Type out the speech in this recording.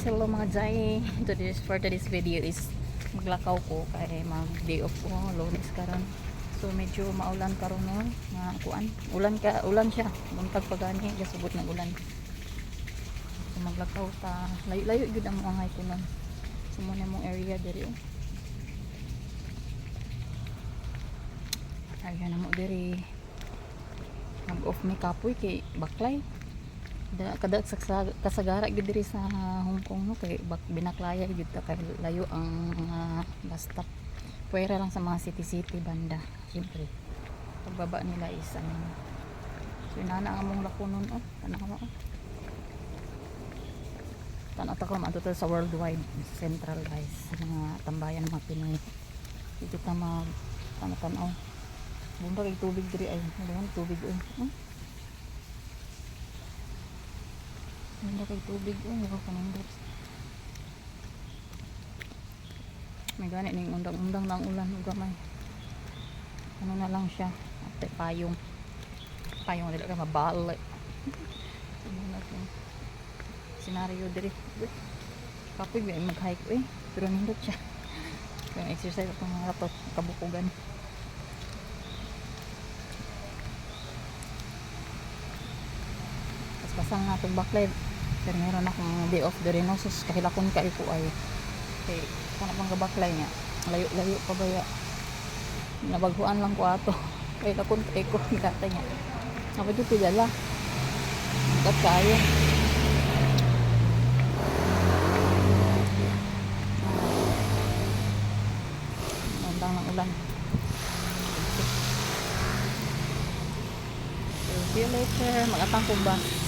Hello mga Jai. For today's video is maglakaw ko kay mag day off ko, Lunes karon. So medyo maulan karon no, nga kuan. Ulan siya. Buntag pa gani gasubot ng ulan. So maglakaw ta. Layo-layo gud ang angay ko nun. So mo na mong area diri. Ayan na mo diri. Mag-off mi kapoy kay baklay. Kada kasagara gid diri sa Hong Kong no kay binaklaya gid ta kay layo ang mga bus stop. Puwera lang sa mga city banda. Siyempre pagbaba nila is so inana ang among lakunon tanawa ta ko man total sa worldwide central guys sa mga tambayan ng mga Pinoy dito ta mag tanaw bunda kay tubig diri ay tubig Hindi kay tubig hindi ko kanindot. May gani ning undang-undang ng ulan ug gamay. Ano na lang siya, ate payong. Payong dili ka mabalik. Ano na to? Scenario diri. Kapoy ba mag-hike pero nindot siya. Kaya exercise ako mga rato kabukugan. Pasang nga itong backlight pero meron akong day off diri no sus kahilakon ka ko ay kay kana pang backlight niya layo pa ba ya nabaghuan lang ko ato kay lakon ka ko gata niya apa dito dala kat kayo mandang ng ulan so, see you later mag-atang ko ba